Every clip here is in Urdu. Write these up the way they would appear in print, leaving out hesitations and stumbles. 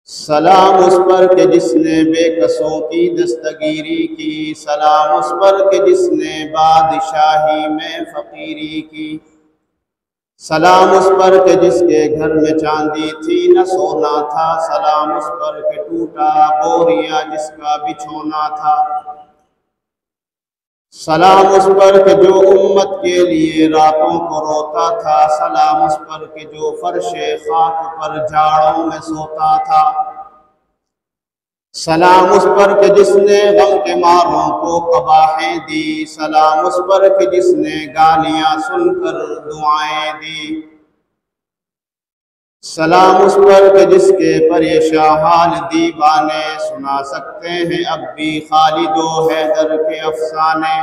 سلام اس پر کہ جس نے بے کسوں کی دستگیری کی، سلام اس پر کہ جس نے بادشاہی میں فقیری کی، سلام اس پر کہ جس کے گھر میں چاندی تھی نہ سونا تھا، سلام اس پر کہ ٹوٹا بوریا جس کا بچھونا تھا، سلام اس پر کہ جو امت کے لیے راتوں کو روتا تھا، سلام اس پر کہ جو فرش خاک پر جاڑوں میں سوتا تھا، سلام اس پر کہ جس نے غم کے ماروں کو قباحیں دی، سلام اس پر کہ جس نے گالیاں سن کر دعائیں دی، سلام اس پر کہ جس کے پریشان حال دیوانے سنا سکتے ہیں اب بھی خالد و حیدر کے افسانے،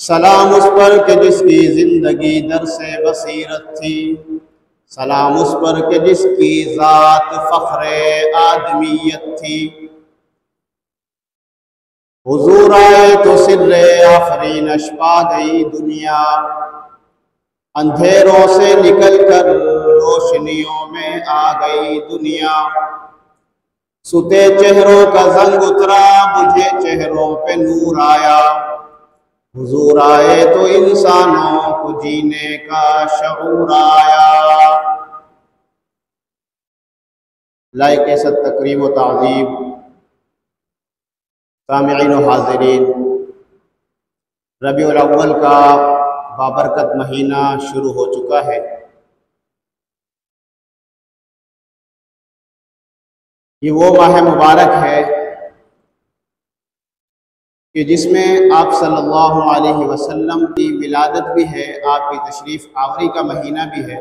سلام اس پر کہ جس کی زندگی درس بصیرت تھی، سلام اس پر کہ جس کی ذات فخر آدمیت تھی، حضور آئے تو سر آفرینش پا گئی دنیا، اندھیروں سے نکل کر روشنیوں میں آ گئی دنیا، ستے چہروں کا زنگ اترا بجھے چہروں پہ نور آیا، حضور آئے تو انسانوں کو جینے کا شعور آیا۔ لائق ست تکریم و تعظیم سامعین و حاضرین، ربیع الاول کا بابرکت مہینہ شروع ہو چکا ہے۔ یہ وہ ماہ مبارک ہے کہ جس میں آپ صلی اللہ علیہ وسلم کی ولادت بھی ہے، آپ کی تشریف آوری کا مہینہ بھی ہے۔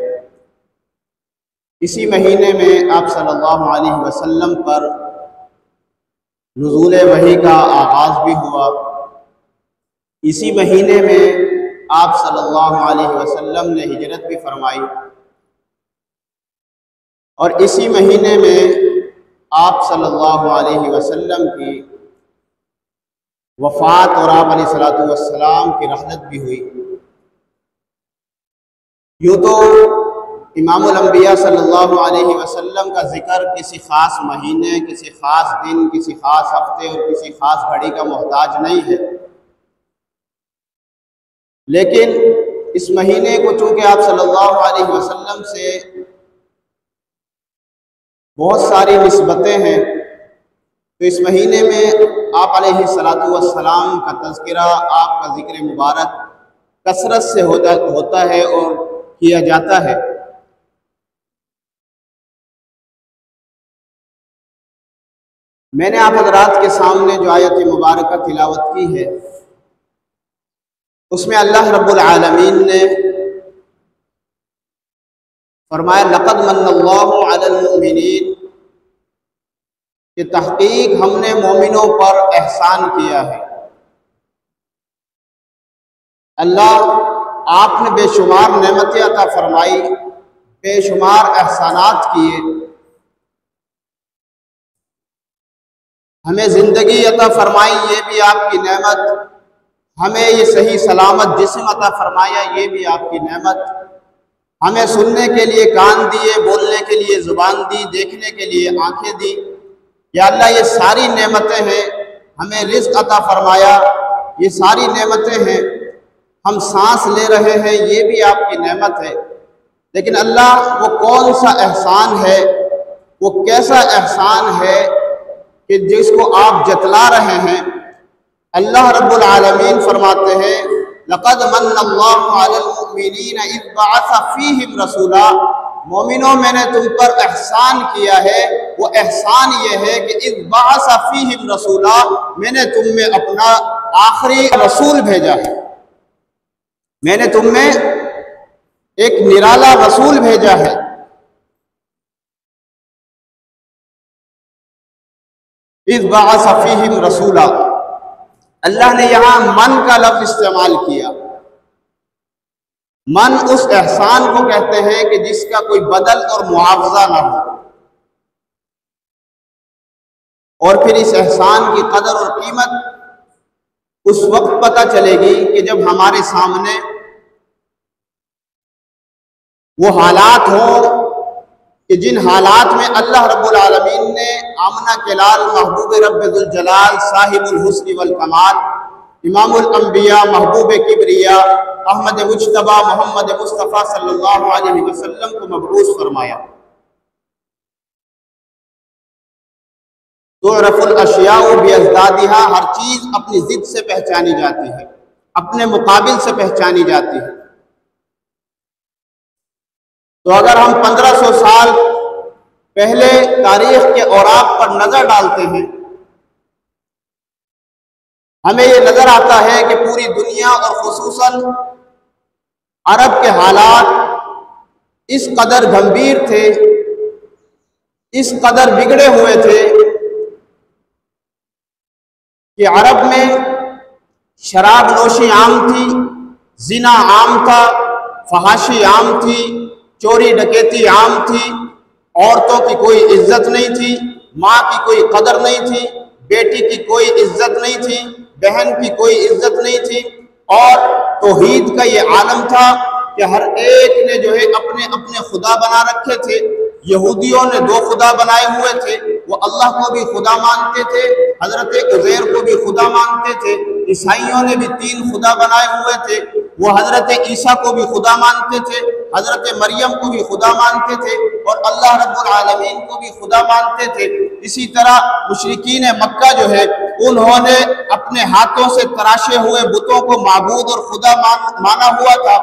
اسی مہینے میں آپ صلی اللہ علیہ وسلم پر نزول وحی کا آغاز بھی ہوا، اسی مہینے میں آپ صلی اللہ علیہ وسلم نے ہجرت بھی فرمائی، اور اسی مہینے میں آپ صلی اللہ علیہ وسلم کی وفات اور آپ علیہ السلام کی رحلت بھی ہوئی۔ یوں تو امام الانبیاء صلی اللہ علیہ وسلم کا ذکر کسی خاص مہینے، کسی خاص دن، کسی خاص ہفتے اور کسی خاص گھڑی کا محتاج نہیں ہے، لیکن اس مہینے کو چونکہ آپ صلی اللہ علیہ وسلم سے بہت ساری نسبتیں ہیں، تو اس مہینے میں آپ علیہ السلام کا تذکرہ، آپ کا ذکر مبارک کثرت سے ہوتا ہے اور کیا جاتا ہے۔ میں نے آپ حضرات کے سامنے جو آیت مبارکہ تلاوت کی ہے، اس میں اللہ رب العالمین نے فرمایا لقد من اللہ علی المؤمنین، کہ تحقیق ہم نے مومنوں پر احسان کیا ہے۔ اللہ آپ نے بے شمار نعمتیں عطا فرمائی، بے شمار احسانات کیے، ہمیں زندگی عطا فرمائی، یہ بھی آپ کی نعمت، ہمیں یہ صحیح سلامت جسم عطا فرمایا، یہ بھی آپ کی نعمت، ہمیں سننے کے لیے کان دیے، بولنے کے لیے زبان دی، دیکھنے کے لیے آنکھیں دی، یا اللہ یہ ساری نعمتیں ہیں، ہمیں رزق عطا فرمایا، یہ ساری نعمتیں ہیں، ہم سانس لے رہے ہیں، یہ بھی آپ کی نعمت ہے۔ لیکن اللہ وہ کون سا احسان ہے، وہ کیسا احسان ہے کہ جس کو آپ جتلا رہے ہیں؟ اللہ رب العالمین فرماتے ہیں لقد من اللہ علی المؤمنین اذ بعث فیہم رسولا، مومنوں میں نے تم پر احسان کیا ہے، وہ احسان یہ ہے کہ اذ بعث فیہم رسولا، میں نے تم میں اپنا آخری رسول بھیجا ہے، میں نے تم میں ایک نرالا رسول بھیجا ہے۔ اذ بعث فیہم رسولا، اللہ نے یہاں من کا لفظ استعمال کیا۔ من اس احسان کو کہتے ہیں کہ جس کا کوئی بدل اور معاوضہ نہ ہو، اور پھر اس احسان کی قدر اور قیمت اس وقت پتہ چلے گی کہ جب ہمارے سامنے وہ حالات ہوں کہ جن حالات میں اللہ رب العالمین نے آمنہ کے لال محبوب رب ذوالجلال صاحب الحسن والکمال امام الانبیاء محبوب کبریا احمد مجتبی محمد مصطفیٰ صلی اللہ علیہ وسلم کو مبعوث فرمایا، تعرف الاشیاء بازدادہا، ہر چیز اپنی ضد سے پہچانی جاتی ہے، اپنے مقابل سے پہچانی جاتی ہے۔ تو اگر ہم 1500 سال پہلے تاریخ کے اوراق پر نظر ڈالتے ہیں، ہمیں یہ نظر آتا ہے کہ پوری دنیا اور خصوصاً عرب کے حالات اس قدر گمبھیر تھے، اس قدر بگڑے ہوئے تھے کہ عرب میں شراب نوشی عام تھی، زنا عام تھا، فحاشی عام تھی، چوری ڈکیتی عام تھی، عورتوں کی کوئی عزت نہیں تھی، ماں کی کوئی قدر نہیں تھی، بیٹی کی کوئی عزت نہیں تھی، بہن کی کوئی عزت نہیں تھی، اور توحید کا یہ عالم تھا کہ ہر ایک نے جو ہے اپنے اپنے خدا بنا رکھے تھے۔ یہودیوں نے 2 خدا بنائے ہوئے تھے، وہ اللہ کو بھی خدا مانتے تھے، حضرت عزیر کو بھی خدا مانتے تھے۔ عیسائیوں نے بھی 3 خدا بنائے ہوئے تھے، وہ حضرت عیسیٰ کو بھی خدا مانتے تھے، حضرت مریم کو بھی خدا مانتے تھے، اور اللہ رب العالمین کو بھی خدا مانتے تھے۔ اسی طرح مشرکین مکہ جو ہے انہوں نے اپنے ہاتھوں سے تراشے ہوئے بتوں کو معبود اور خدا مانا ہوا تھا،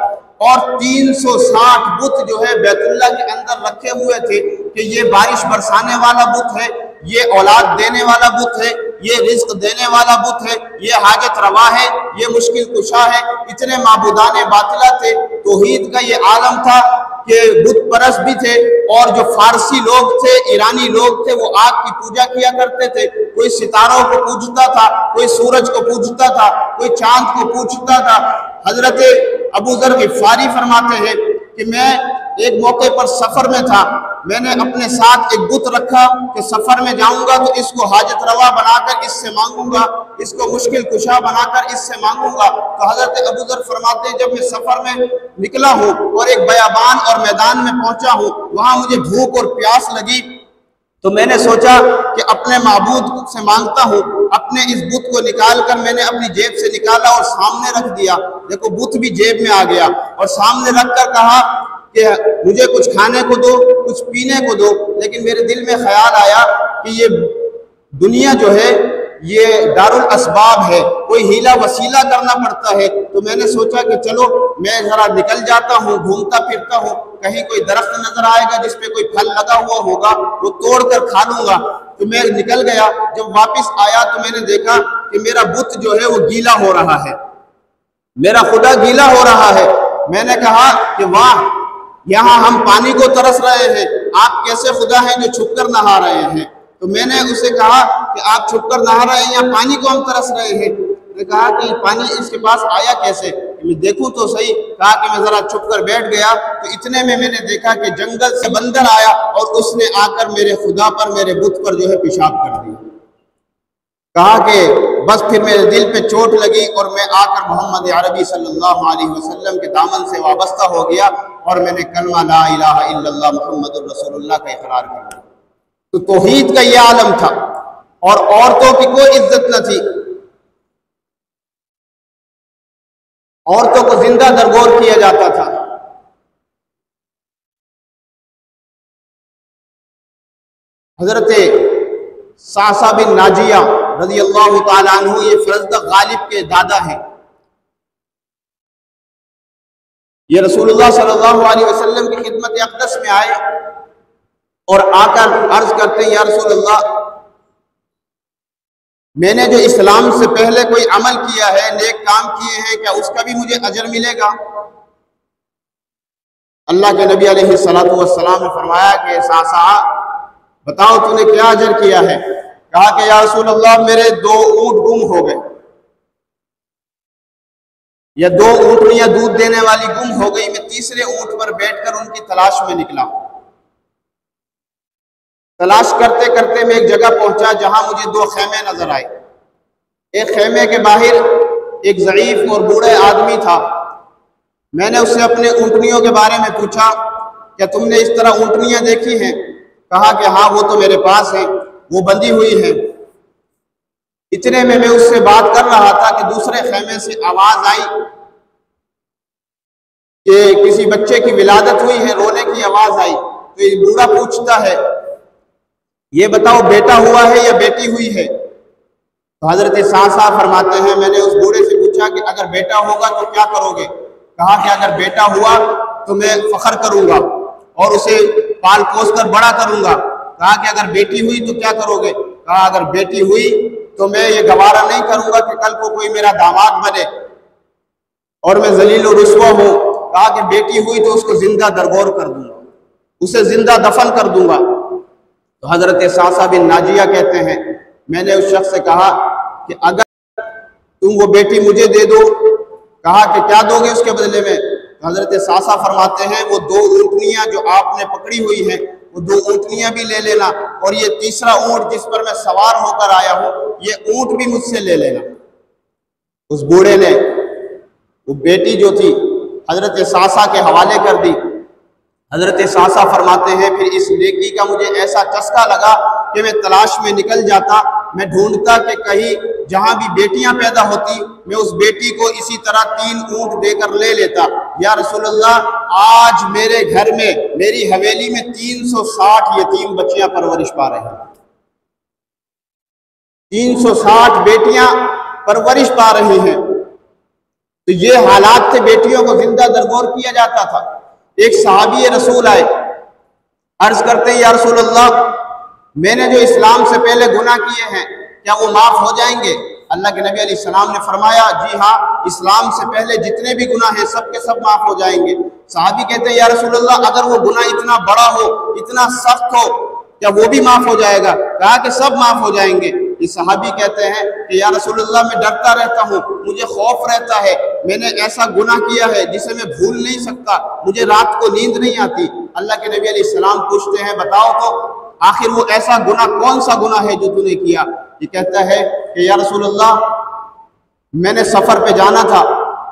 اور 360 بت جو ہے بیت اللہ کے اندر رکھے ہوئے تھے کہ یہ بارش برسانے والا بت ہے، یہ اولاد دینے والا بت ہے، یہ رزق دینے والا بت ہے، یہ حاجت روا ہے، یہ مشکل کشا ہے۔ اتنے معبودان باطلہ تھے۔ توحید کا یہ عالم تھا کہ بت پرست بھی تھے، اور جو فارسی لوگ تھے، ایرانی لوگ تھے، وہ آگ کی پوجا کیا کرتے تھے۔ کوئی ستاروں کو پوجتا تھا، کوئی سورج کو پوجتا تھا، کوئی چاند کو پوجتا تھا۔ حضرت ابو ذر غفاری فرماتے ہیں کہ میں ایک موقع پر سفر میں تھا، میں نے اپنے ساتھ ایک بت رکھا کہ سفر میں جاؤں گا تو اس کو حاجت روا بنا کر اس سے مانگوں گا، اس کو مشکل کشا بنا کر اس سے مانگوں گا۔ تو حضرت ابو ذر فرماتے ہیں جب میں سفر میں نکلا ہوں اور ایک بیابان اور میدان میں پہنچا ہوں، وہاں مجھے بھوک اور پیاس لگی، تو میں نے سوچا کہ اپنے معبود سے مانگتا ہوں۔ اپنے اس بت کو نکال کر میں نے اپنی جیب سے نکالا اور سامنے رکھ دیا، دیکھو بت بھی جیب میں آ گیا، اور سامنے رکھ کر کہا کہ مجھے کچھ کھانے کو دو، کچھ پینے کو دو۔ لیکن میرے دل میں خیال آیا کہ یہ دنیا جو ہے یہ دارالاسباب ہے، کوئی ہیلا وسیلہ کرنا پڑتا ہے۔ تو میں نے سوچا کہ چلو میں ذرا نکل جاتا ہوں، گھومتا پھرتا ہوں، کہیں کوئی درخت نظر آئے گا جس پہ کوئی پھل لگا ہوا ہوگا، وہ توڑ کر کھا لوں گا۔ تو میں نکل گیا، جب واپس آیا تو میں نے دیکھا کہ میرا بت جو ہے وہ گیلا ہو رہا ہے، میرا خدا گیلا ہو رہا ہے۔ میں نے کہا کہ واہ، یہاں ہم پانی کو ترس رہے ہیں، آپ کیسے خدا ہیں جو چھپ کر نہا رہے ہیں؟ تو میں نے اسے کہا کہ آپ چھپ کر نہا رہے ہیں یا پانی کو ہم ترس رہے ہیں؟ میں نے کہا کہ پانی اس کے پاس آیا کیسے؟ میں دیکھوں تو صحیح۔ کہا کہ میں ذرا چھپ کر بیٹھ گیا، تو اتنے میں نے دیکھا کہ جنگل سے بندر آیا اور اس نے آ کر میرے خدا پر، میرے بت پر جو ہے پیشاب کر دیا۔ کہا کہ بس پھر میرے دل پہ چوٹ لگی، اور میں آ کر محمد عربی صلی اللہ علیہ وسلم کے دامن سے وابستہ ہو گیا، اور میں نے کلمہ لا الہ الا اللہ محمد الرسول اللہ کا اقرار کر دیا۔ تو توحید کا یہ عالم تھا، اور عورتوں کی کوئی عزت نہ تھی، عورتوں کو زندہ درگور کیا جاتا تھا۔ حضرت صعصع بن ناجیہ رضی اللہ تعالیٰ عنہ یہ فرزدق غالب کے دادا ہیں۔ یہ رسول اللہ صلی اللہ علیہ وسلم کی خدمت اقدس میں آئے اور آ کر عرض کرتے ہیں یا رسول اللہ، میں نے جو اسلام سے پہلے کوئی عمل کیا ہے، نیک کام کیے ہیں، کیا اس کا بھی مجھے اجر ملے گا؟ اللہ کے نبی علیہ السلام نے فرمایا کہ صعصع بتاؤ تو نے کیا اجر کیا ہے؟ کہا کہ یا رسول اللہ میرے 2 اونٹ گم ہو گئے، یا 2 اونٹنیاں دودھ دینے والی گم ہو گئی، میں تیسرے اونٹ پر بیٹھ کر ان کی تلاش میں نکلا۔ تلاش کرتے کرتے میں ایک جگہ پہنچا جہاں مجھے 2 خیمے نظر آئے۔ ایک خیمے کے باہر ایک ضعیف اور بوڑھے آدمی تھا۔ میں نے اس سے اپنے اونٹنیوں کے بارے میں پوچھا کیا تم نے اس طرح اونٹنیاں دیکھی ہیں؟ کہا کہ ہاں وہ تو میرے پاس ہیں، وہ بندھی ہوئی ہیں۔ اتنے میں اس سے بات کر رہا تھا کہ دوسرے خیمے سے آواز آئی کہ کسی بچے کی ولادت ہوئی ہے، رونے کی آواز آئی۔ تو یہ بوڑھا پوچھتا ہے یہ بتاؤ بیٹا ہوا ہے یا بیٹی ہوئی ہے؟ تو حضرت صاصا فرماتے ہیں میں نے اس بوڑھے سے پوچھا کہ اگر بیٹا ہوگا تو کیا کرو گے؟ کہا کہ اگر بیٹا ہوا تو میں فخر کروں گا اور اسے پال پوس کر بڑا کروں گا۔ کہا کہ اگر بیٹی ہوئی تو کیا کرو گے؟ کہا اگر بیٹی ہوئی تو میں یہ گوارا نہیں کروں گا کہ کل کو کوئی میرا داماد بنے اور میں ذلیل و رسوا ہوں۔ کہا کہ بیٹی ہوئی تو اس کو زندہ درگور کر دوں گا، اسے زندہ دفن کر دوں گا۔ تو حضرت صاصا بن ناجیہ کہتے ہیں میں نے اس شخص سے کہا کہ اگر تم وہ بیٹی مجھے دے دو۔ کہا کہ کیا دو گے اس کے بدلے میں؟ تو حضرت صاصا فرماتے ہیں وہ 2 اونٹنیاں جو آپ نے پکڑی ہوئی ہیں وہ 2 اونٹنیاں بھی لے لینا، اور یہ تیسرا اونٹ جس پر میں سوار ہو کر آیا ہوں یہ اونٹ بھی مجھ سے لے لینا۔ اس بوڑھے نے وہ بیٹی جو تھی حضرت صاصا کے حوالے کر دی۔ حضرت صاصا فرماتے ہیں پھر اس نیکی کا مجھے ایسا چسکا لگا کہ میں تلاش میں نکل جاتا، میں ڈھونڈتا کہ کہیں جہاں بھی بیٹیاں پیدا ہوتی میں اس بیٹی کو اسی طرح 3 اونٹ دے کر لے لیتا۔ یا رسول اللہ آج میرے گھر میں میری حویلی میں 360 یتیم بچیاں پرورش پا رہے ہیں، 360 بیٹیاں پرورش پا رہی ہیں۔ تو یہ حالات تھے، بیٹیوں کو زندہ درگور کیا جاتا تھا۔ ایک صحابی رسول آئے، عرض کرتے ہیں یا رسول اللہ میں نے جو اسلام سے پہلے گناہ کیے ہیں کیا وہ معاف ہو جائیں گے؟ اللہ کے نبی علیہ السلام نے فرمایا جی ہاں، اسلام سے پہلے جتنے بھی گناہ ہیں سب کے سب معاف ہو جائیں گے۔ صحابی کہتے ہیں یا رسول اللہ اگر وہ گناہ اتنا بڑا ہو، اتنا سخت ہو، کیا وہ بھی معاف ہو جائے گا؟ کہا کہ سب معاف ہو جائیں گے۔ یہ صحابی کہتے ہیں کہ یا رسول اللہ میں ڈرتا رہتا ہوں، مجھے خوف رہتا ہے، میں نے ایسا گناہ کیا ہے جسے میں بھول نہیں سکتا، مجھے رات کو نیند نہیں آتی۔ اللہ کے نبی علیہ السلام پوچھتے ہیں بتاؤ تو آخر وہ ایسا گناہ کون سا گناہ ہے جو تو نے کیا؟ یہ کہتا ہے کہ یا رسول اللہ میں نے سفر پہ جانا تھا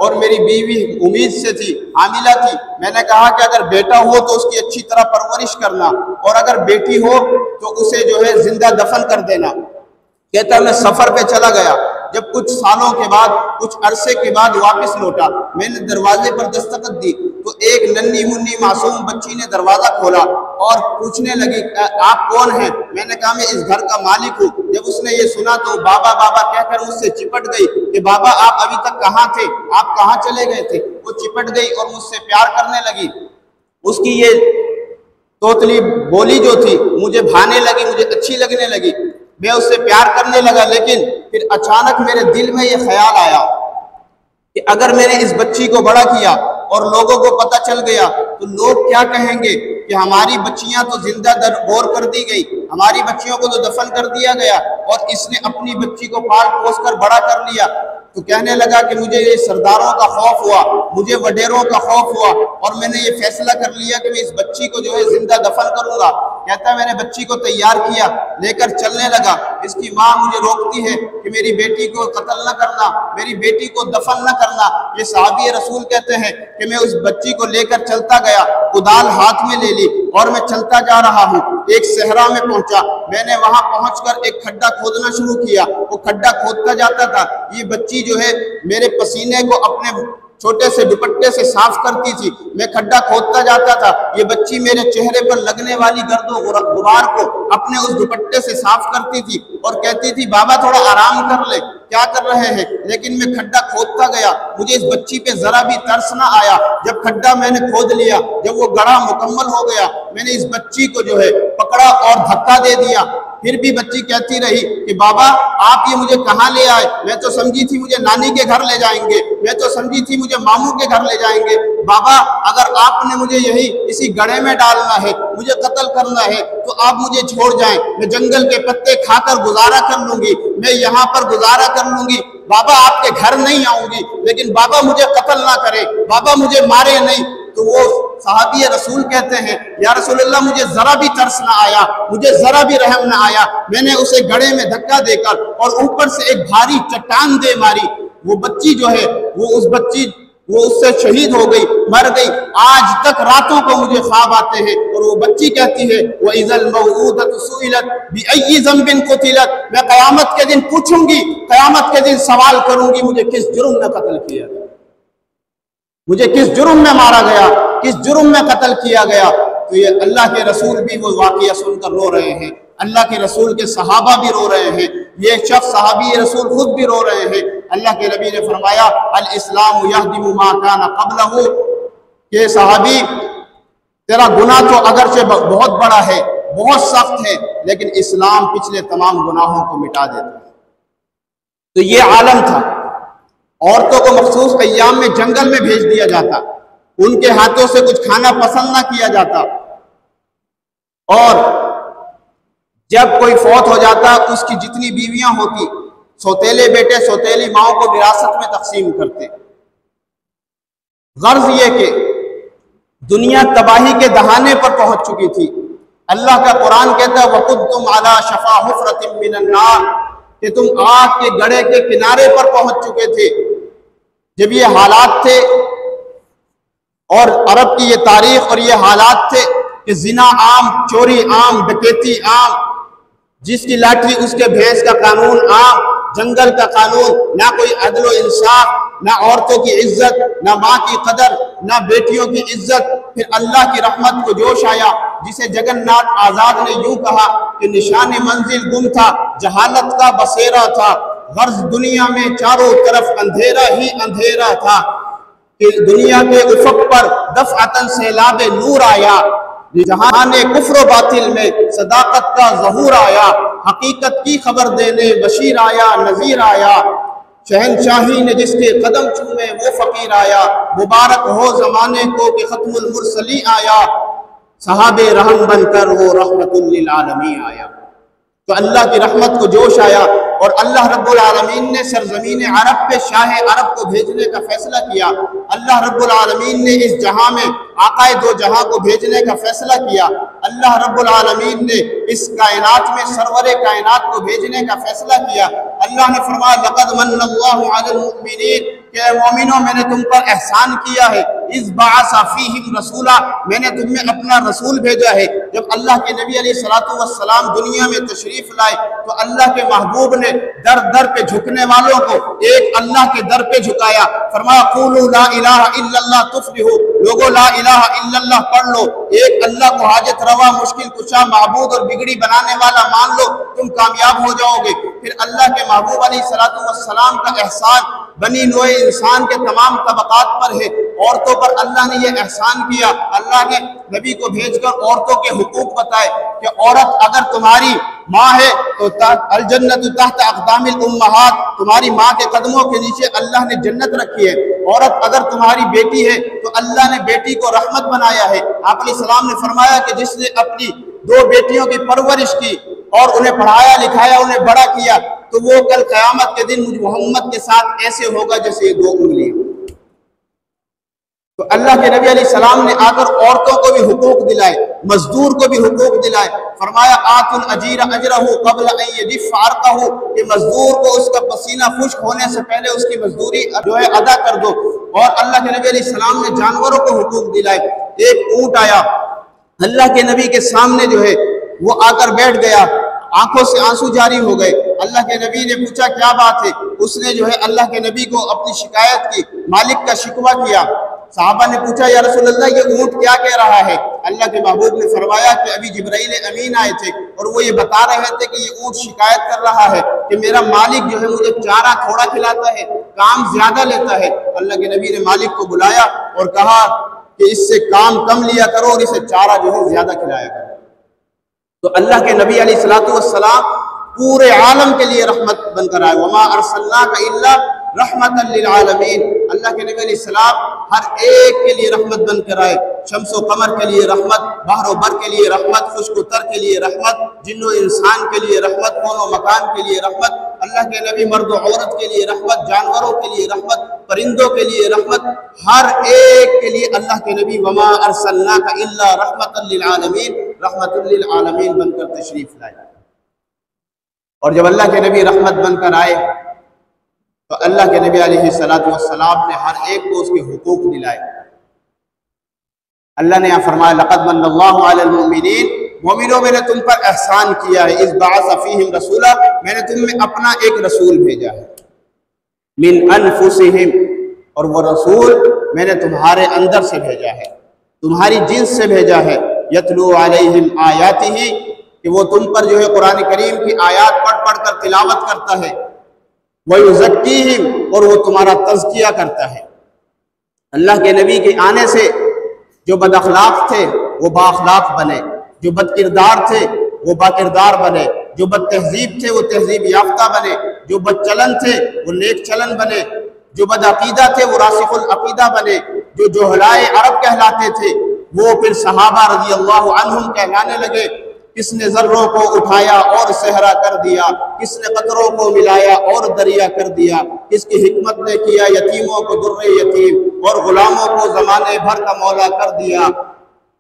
اور میری بیوی امید سے تھی، حاملہ تھی، میں نے کہا کہ اگر بیٹا ہو تو اس کی اچھی طرح پرورش کرنا، اور اگر بیٹی ہو تو اسے جو ہے زندہ دفن کر دینا۔ کہتا ہے میں سفر پہ چلا گیا، جب کچھ سالوں کے بعد، کچھ عرصے کے بعد واپس لوٹا، میں نے دروازے پر دستخط دی تو ایک ننھی منھی معصوم بچی نے دروازہ کھولا اور پوچھنے لگی آپ کون ہیں؟ میں نے کہا میں اس گھر کا مالک ہوں۔ جب اس نے یہ سنا تو بابا بابا کہہ کر مجھ سے چپٹ گئی کہ بابا آپ ابھی تک کہاں تھے، آپ کہاں چلے گئے تھے؟ وہ چپٹ گئی اور مجھ سے پیار کرنے لگی۔ اس کی یہ توتلی بولی جو تھی مجھے بھانے لگی، مجھے اچھی لگنے لگی، میں اس سے پیار کرنے لگا۔ لیکن پھر اچانک میرے دل میں یہ خیال آیا کہ اگر میں نے اس بچی کو بڑا کیا اور لوگوں کو پتہ چل گیا تو لوگ کیا کہیں گے کہ ہماری بچیاں تو زندہ درگور کر دی گئی، ہماری بچیوں کو تو دفن کر دیا گیا اور اس نے اپنی بچی کو پال پوس کر بڑا کر لیا۔ تو کہنے لگا کہ مجھے یہ سرداروں کا خوف ہوا، مجھے وڈیروں کا خوف ہوا، اور میں نے یہ فیصلہ کر لیا کہ میں اس بچی کو جو ہے زندہ دفن کروں گا۔ کہتا ہے میں نے بچی کو تیار کیا، لے کر چلنے لگا، اس کی ماں مجھے روکتی ہے کہ میری بیٹی کو قتل نہ کرنا، میری بیٹی کو دفن نہ کرنا۔ یہ صحابی رسول کہتے ہیں کہ میں اس بچی کو لے کر چلتا گیا، کدال ہاتھ میں لے لی اور میں چلتا جا رہا ہوں۔ ایک صحرا میں پہنچا، میں نے وہاں پہنچ کر ایک کھڈا کھودنا شروع کیا، وہ کھڈا کھودتا جاتا تھا، یہ بچی جو ہے میرے پسینے کو اپنے چھوٹے سے دوپٹے سے صاف کرتی تھی، میں کھڈا کھودتا جاتا تھا، یہ بچی میرے چہرے پر لگنے والی گرد و غبار کو اپنے اس دوپٹے سے صاف کرتی تھی اور کہتی تھی بابا تھوڑا آرام کر لے، کیا کر رہے ہیں؟ لیکن میں کھڈا کھودتا گیا، مجھے اس بچی پہ ذرا بھی ترس نہ آیا۔ جب کھڈا میں نے کھود لیا، جب وہ گڑھا مکمل ہو گیا، میں نے اس بچی کو جو ہے پکڑا اور دھکا دے دیا۔ پھر بھی بچی کہتی رہی کہ بابا آپ یہ مجھے کہاں لے آئے؟ میں تو سمجھی تھی مجھے نانی کے گھر لے جائیں گے، میں تو سمجھی تھی مجھے ماموں کے گھر لے جائیں گے۔ بابا اگر آپ نے مجھے یہی اسی گڑھے میں ڈالنا ہے، مجھے قتل کرنا ہے تو آپ مجھے چھوڑ جائیں، میں جنگل کے پتے کھا کر گزارا کر لوں گی، میں یہاں پر گزارا کر لوں گی، بابا آپ کے گھر نہیں آؤں گی، لیکن بابا مجھے قتل نہ کرے، بابا مجھے مارے نہیں۔ تو وہ صحابی رسول کہتے ہیں یا رسول اللہ مجھے ذرا بھی ترس نہ آیا، مجھے ذرا بھی رحم نہ آیا، میں نے اسے گڑھے میں دھکا دے کر اور اوپر سے ایک بھاری چٹان دے ماری۔ وہ بچی جو ہے وہ اس سے شہید ہو گئی، مر گئی، آج تک راتوں کو مجھے خواب آتے ہیں اور وہ بچی کہتی ہے وَإِذَا الْمَوْءُودَةُ سُئِلَتْ بِأَيِّ ذَنبٍ قُتِلَتْ، میں قیامت کے دن پوچھوں گی، قیامت کے دن سوال کروں گی مجھے کس جرم میں قتل کیا گیا، مجھے کس جرم میں مارا گیا، کس جرم میں قتل کیا گیا۔ تو یہ اللہ کے رسول بھی وہ واقعہ سن کر رو رہے ہیں، اللہ کے رسول کے صحابہ بھی رو رہے ہیں، یہ شخص صحابی رسول خود بھی رو رہے ہیں۔ اللہ کے نبی نے فرمایا الاسلام یہدم ما کان قبلہ، کہ صحابی تیرا گناہ تو اگرچہ بہت بڑا ہے، بہت سخت ہے، لیکن اسلام پچھلے تمام گناہوں کو مٹا دیتا ہے۔ تو یہ عالم تھا، عورتوں کو مخصوص ایام میں جنگل میں بھیج دیا جاتا، ان کے ہاتھوں سے کچھ کھانا پسند نہ کیا جاتا، اور جب کوئی فوت ہو جاتا اس کی جتنی بیویاں ہوتی سوتیلے بیٹے سوتیلی ماؤں کو وراثت میں تقسیم کرتے۔ غرض یہ کہ دنیا تباہی کے دہانے پر پہنچ چکی تھی۔ اللہ کا قرآن کہتا ہے وَكُنْتُمْ عَلَى شَفَا حُفْرَةٍ مِّنَ النَّارِ، کہ تم آگ کے گڑھے کے کنارے پر پہنچ چکے تھے۔ جب یہ حالات تھے اور عرب کی یہ تاریخ اور یہ حالات تھے کہ زنا عام، چوری عام، ڈکیتی عام، جس کی لاٹھی اس کے بھینس کا قانون عام، جنگل کا قانون، نہ کوئی عدل و انصاف، نہ عورتوں کی عزت، نہ ماں کی قدر، نہ بیٹیوں کی عزت۔ پھر اللہ کی رحمت کو جوش آیا، جسے جگن ناتھ آزاد نے یوں کہا کہ نشان منزل گم تھا، جہالت کا بسیرا تھا، غرض دنیا میں چاروں طرف اندھیرا ہی اندھیرا تھا، کہ دنیا کے افق پر دفعتاً سیلاب نور آیا، جہان کفر و باطل میں صداقت کا ظہور آیا، حقیقت کی خبر دینے بشیر آیا، نذیر آیا، شہنشاہی نے جس کے قدم چومے وہ فقیر آیا، مبارک ہو زمانے کو کہ ختم المرسلی آیا، صحاب رحم بن کر وہ رحمت للعالمین آیا۔ تو اللہ کی رحمت کو جوش آیا اور اللہ رب العالمین نے سرزمین عرب پہ شاہ عرب کو بھیجنے کا فیصلہ کیا۔ اللہ رب العالمین نے اس جہاں میں آقائے دو جہاں کو بھیجنے کا فیصلہ کیا۔ اللہ رب العالمین نے اس کائنات میں سرور کائنات کو بھیجنے کا فیصلہ کیا۔ اللہ نے فرمایا لقد من اللہ علی المؤمنین، کہ اے مومنوں میں نے تم پر احسان کیا ہے، اذ بعث فیہم رسولا، میں نے تم میں اپنا رسول بھیجا ہے۔ جب اللہ کے نبی علیہ السلام دنیا میں تشریف لائے تو اللہ کے محبوب نے در در پہ جھکنے والوں کو ایک اللہ کے در پہ جھکایا، فرمایا قولوا لا الہ الا اللہ تفلحوا، لوگوں لا الہ الا اللہ پڑھ لو، ایک اللہ کو حاجت روا مشکل کشا معبود اور بگڑی بنانے والا مان لو، تم کامیاب ہو جاؤ گے۔ پھر اللہ کے محبوب علیہ السلام کا احسان بنی نوع انسان کے تمام طبقات پر ہے، عورتوں پر اللہ نے یہ احسان کیا۔ اللہ نے نبی کو بھیج کر عورتوں کے حقوق بتائے کہ عورت اگر تمہاری ماں ہے تو الجنت تحت اقدام الامہات، تمہاری ماں کے قدموں کے نیچے اللہ نے جنت رکھی ہے۔ عورت اگر تمہاری بیٹی ہے تو اللہ نے بیٹی کو رحمت بنایا ہے۔ آپ علیہ السلام نے فرمایا کہ جس نے اپنی دو بیٹیوں کی پرورش کی اور انہیں پڑھایا لکھایا، انہیں بڑا کیا، تو وہ کل قیامت کے دن مجھ محمد کے ساتھ ایسے ہوگا جیسے یہ دو انگلیاں۔ تو اللہ کے نبی علیہ السلام نے آ کر عورتوں کو بھی حقوق دلائے، مزدور کو بھی حقوق دلائے۔ فرمایا آت الاجیر اجرہ قبل ان یجف عرقہ، کہ مزدور کو اس کا پسینہ خشک ہونے سے پہلے اس کی مزدوری جو ہے ادا کر دو۔ اور اللہ کے نبی علیہ السلام نے جانوروں کو حقوق دلائے۔ ایک اونٹ آیا اللہ کے نبی کے سامنے جو ہے وہ آ کر بیٹھ گیا، آنکھوں سے آنسو جاری ہو گئے۔ اللہ کے نبی نے پوچھا کیا بات ہے؟ اس نے جو ہے اللہ کے نبی کو اپنی شکایت کی، مالک کا شکوہ کیا۔ صحابہ نے پوچھا یا رسول اللہ یہ اونٹ کیا کہہ رہا ہے؟ اللہ کے محبوب نے فرمایا کہ ابھی جبرائیل امین آئے تھے اور وہ یہ بتا رہے تھے کہ یہ اونٹ شکایت کر رہا ہے کہ میرا مالک جو ہے مجھے چارہ تھوڑا کھلاتا ہے، کام زیادہ لیتا ہے۔ اللہ کے نبی نے مالک کو بلایا اور کہا کہ اس سے کام کم لیا کرو اور اسے چارہ جو ہے زیادہ کھلایا کرو۔ تو اللہ کے نبی علیہ السلام پورے عالم کے لیے رحمت بن کر آئے، وما ارسلناک الا رحمت للعالمین۔ اللہ کے نبی علیہ السلام ہر ایک کے لیے رحمت بن کر آئے، شمس و قمر کے لیے رحمت، بحر و بر کے لیے رحمت، خشک و تر کے لیے رحمت، جن و انسان کے لیے رحمت، کون و مکان کے لیے رحمت۔ اللہ کے نبی مرد و عورت کے لیے رحمت، جانوروں کے لیے رحمت، پرندوں کے لیے رحمت، ہر ایک کے لیے اللہ کے نبی وما ارسلناک الا رحمت للعالمین، رحمت للعالمین بن کر تشریف لائے۔ اور جب اللہ کے نبی رحمت بن کر آئے تو اللہ کے نبی علیہ السلام نے ہر ایک کو اس کے حقوق دلائے۔ اللہ نے یہاں فرمایا لقد من اللہ علی المؤمنین، مومنوں میں نے تم پر احسان کیا ہے، اذ بعث فیہم رسولا، میں نے تم میں اپنا ایک رسول بھیجا ہے، من انفسہم، اور وہ رسول میں نے تمہارے اندر سے بھیجا ہے، تمہاری جنس سے بھیجا ہے، یتلو علیہم آیاتہ، کہ وہ تم پر جو ہے قرآن کریم کی آیات پڑھ پڑھ کر تلاوت کرتا ہے، وَيُزَكِّيهِمْ، اور وہ تمہارا تزکیہ کرتا ہے۔ اللہ کے نبی کے آنے سے جو بد اخلاق تھے وہ با اخلاق بنے، جو بد کردار تھے وہ با کردار بنے، جو بد تہذیب تھے وہ تہذیب یافتہ بنے، جو بد چلن تھے وہ نیک چلن بنے، جو بد عقیدہ تھے وہ راسخ العقیدہ بنے، جو جہلائے عرب کہلاتے تھے وہ پھر صحابہ رضی اللہ عنہم کہلانے لگے۔ کس نے ذروں کو اٹھایا اور صحرا کر دیا، کس نے قطروں کو ملایا اور دریا کر دیا، کس کی حکمت نے کیا یتیموں کو در یتیم اور غلاموں کو زمانے بھر کا مولا کر دیا۔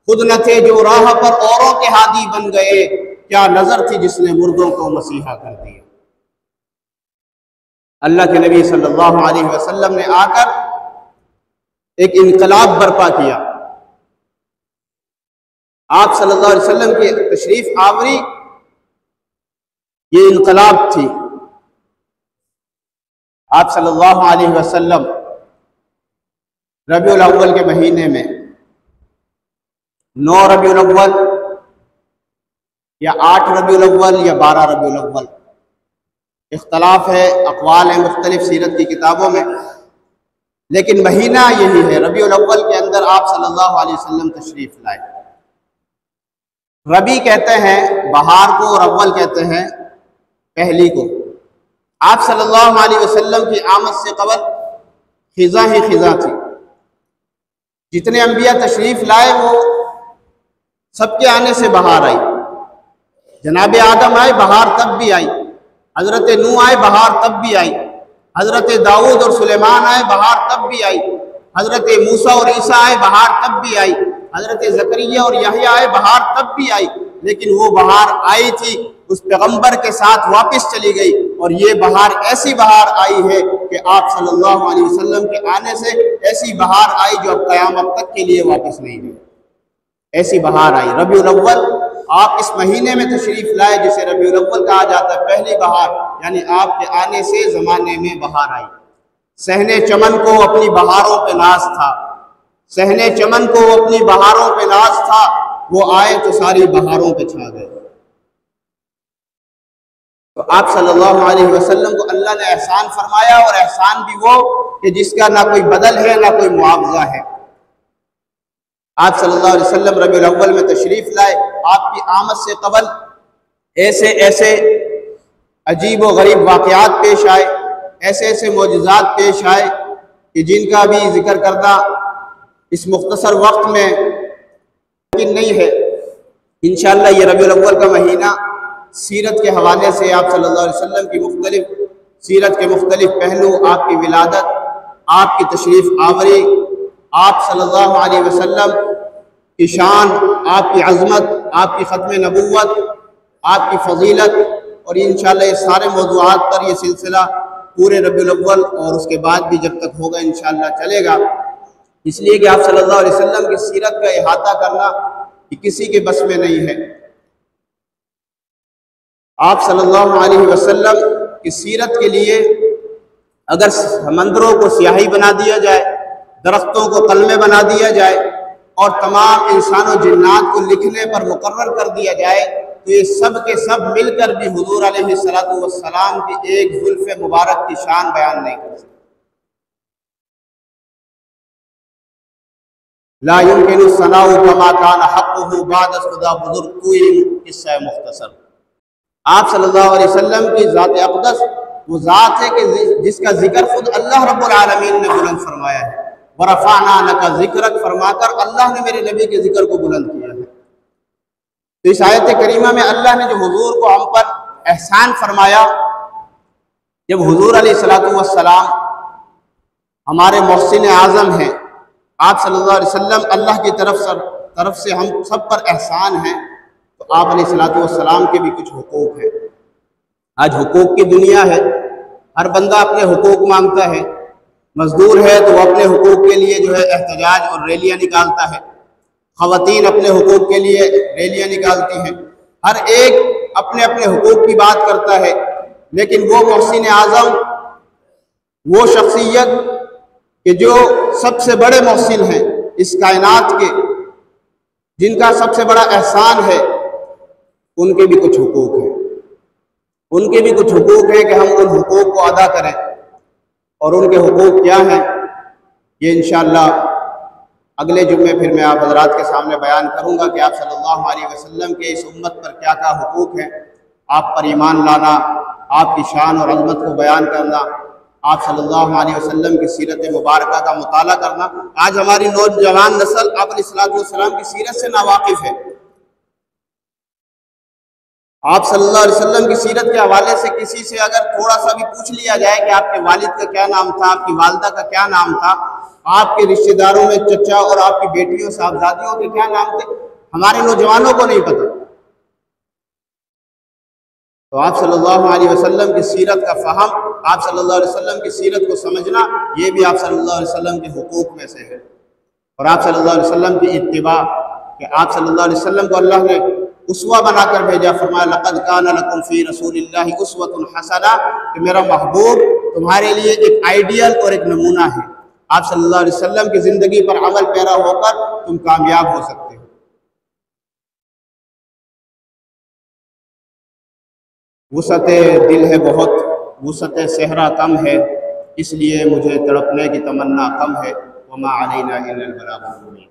خود نہ تھے جو راہ پر اوروں کے ہادی بن گئے، کیا نظر تھی جس نے مردوں کو مسیحا کر دیا۔ اللہ کے نبی صلی اللہ علیہ وسلم نے آ کر ایک انقلاب برپا کیا۔ آپ صلی اللہ علیہ وسلم کی تشریف آوری یہ انقلاب تھی۔ آپ صلی اللہ علیہ وسلم ربیع الاول کے مہینے میں 9 ربیع الاول یا 8 ربیع الاول یا 12 ربیع الاول، اختلاف ہے، اقوال ہیں مختلف سیرت کی کتابوں میں، لیکن مہینہ یہی ہے، ربیع الاول کے اندر آپ صلی اللہ علیہ وسلم تشریف لائے۔ ربیع کہتے ہیں بہار کو اور اول کہتے ہیں پہلی کو۔ آپ صلی اللہ علیہ وسلم کی آمد سے قبل خزاں ہی خزاں تھی، جتنے انبیاء تشریف لائے وہ سب کے آنے سے بہار آئی۔ جناب آدم آئے بہار تب بھی آئی، حضرت نوح آئے بہار تب بھی آئی، حضرت داؤد اور سلیمان آئے بہار تب بھی آئی، حضرت موسیٰ اور عیسیٰ آئے بہار تب بھی آئی، حضرت زکریا اور یحییٰ آئے بہار تب بھی آئی، لیکن وہ بہار آئی تھی اس پیغمبر کے ساتھ واپس چلی گئی، اور یہ بہار ایسی بہار آئی ہے کہ آپ صلی اللہ علیہ وسلم کے آنے سے ایسی بہار آئی جو اب قیامت تک کے لیے واپس نہیں گئی، ایسی بہار آئی۔ ربیع الاول آپ اس مہینے میں تشریف لائے جسے ربیع الاول کہا جاتا ہے، پہلی بہار، یعنی آپ کے آنے سے زمانے میں بہار آئی۔ صحن چمن کو اپنی بہاروں پہ ناز تھا، صحن چمن کو اپنی بہاروں پہ ناز تھا، وہ آئے تو ساری بہاروں پہ چھا گئے۔ تو آپ صلی اللہ علیہ وسلم کو اللہ نے احسان فرمایا، اور احسان بھی وہ کہ جس کا نہ کوئی بدل ہے نہ کوئی معاوضہ ہے۔ آپ صلی اللہ علیہ وسلم ربیع الاول میں تشریف لائے، آپ کی آمد سے قبل ایسے ایسے عجیب و غریب واقعات پیش آئے، ایسے ایسے معجزات پیش آئے کہ جن کا بھی ذکر کرنا اس مختصر وقت میں ممکن نہیں ہے۔ انشاءاللہ یہ ربیع الاول کا مہینہ سیرت کے حوالے سے آپ صلی اللہ علیہ وسلم کی مختلف سیرت کے مختلف پہلو، آپ کی ولادت، آپ کی تشریف آوری، آپ صلی اللہ علیہ وسلم کی شان، آپ کی عظمت، آپ کی ختم نبوت، آپ کی فضیلت، اور انشاءاللہ یہ سارے موضوعات پر یہ سلسلہ پورے ربیع الاول اور اس کے بعد بھی جب تک ہوگا انشاءاللہ چلے گا، اس لیے کہ آپ صلی اللہ علیہ وسلم کی سیرت کا احاطہ کرنا یہ کسی کے بس میں نہیں ہے۔ آپ صلی اللہ علیہ وسلم کی سیرت کے لیے اگر سمندروں کو سیاہی بنا دیا جائے، درختوں کو قلمیں بنا دیا جائے، اور تمام انسان و جنات کو لکھنے پر مقرر کر دیا جائے، تو یہ سب کے سب مل کر بھی حضور علیہ السلام کی ایک زلف مبارک کی شان بیان نہیں کر سکتے۔ لا يمكن الثناء كما كان حقه بعد خدا بزرگ کوئی قصہ مختصر۔ آپ صلی اللہ علیہ وسلم کی ذات اقدس وہ ذات ہے کہ جس کا ذکر خود اللہ رب العالمین نے بلند فرمایا ہے، وَرَفَعْنَا لَكَ ذِكْرَكَ فرما کر اللہ نے میرے نبی کے ذکر کو بلند کیا ہے۔ تو اس آیت کریمہ میں اللہ نے جو حضور کو ہم پر احسان فرمایا، جب حضور علیہ السلام ہمارے محسن اعظم ہیں، آپ صلی اللہ علیہ وسلم اللہ کی طرف سے ہم سب پر احسان ہیں، تو آپ علیہ السلام کے بھی کچھ حقوق ہیں۔ آج حقوق کی دنیا ہے، ہر بندہ اپنے حقوق مانگتا ہے، مزدور ہے تو وہ اپنے حقوق کے لیے جو ہے احتجاج اور ریلیاں نکالتا ہے، خواتین اپنے حقوق کے لیے ریلیاں نکالتی ہیں، ہر ایک اپنے اپنے حقوق کی بات کرتا ہے، لیکن وہ محسن اعظم، وہ شخصیت کہ جو سب سے بڑے محسن ہیں اس کائنات کے، جن کا سب سے بڑا احسان ہے، ان کے بھی کچھ حقوق ہیں، ان کے بھی کچھ حقوق ہیں کہ ہم ان حقوق کو ادا کریں۔ اور ان کے حقوق کیا ہیں یہ انشاءاللہ اگلے جمعے پھر میں آپ حضرات کے سامنے بیان کروں گا کہ آپ صلی اللہ علیہ وسلم کے اس امت پر کیا کیا حقوق ہیں۔ آپ پر ایمان لانا، آپ کی شان اور عظمت کو بیان کرنا، آپ صلی اللہ علیہ وسلم کی سیرت مبارکہ کا مطالعہ کرنا۔ آج ہماری نوجوان نسل آپ علیہ السلام کی سیرت سے ناواقف ہے۔ آپ صلی اللہ علیہ وسلم کی سیرت کے حوالے سے کسی سے اگر تھوڑا سا بھی پوچھ لیا جائے کہ آپ کے والد کا کیا نام تھا، آپ کی والدہ کا کیا نام تھا، آپ کے رشتہ داروں میں چچا اور آپ کی بیٹیوں صاحبزادیوں کے کیا نام تھے، ہمارے نوجوانوں کو نہیں پتہ۔ تو آپ صلی اللہ علیہ وسلم کی سیرت کا فہم، آپ صلی اللہ علیہ وسلم کی سیرت کو سمجھنا، یہ بھی آپ صلی اللہ علیہ وسلم کے حقوق میں سے ہے۔ اور آپ صلی اللہ علیہ وسلم کی اتباع، کہ آپ صلی اللہ علیہ وسلم کو اللہ نے اسوہ بنا کر بھیجا، فرمایا لقد کان لکم فی رسول اللہ اسوۃ حسنہ، کہ میرا محبوب تمہارے لیے ایک آئیڈیل اور ایک نمونہ ہے۔ آپ صلی اللہ علیہ وسلم کی زندگی پر عمل پیرا ہو کر تم کامیاب ہو سکتے ہو۔ وسعت دل ہے بہت، وسعت صحرا کم ہے، اس لیے مجھے تڑپنے کی تمنا کم ہے۔ وما علینا الا البلاغ المبین۔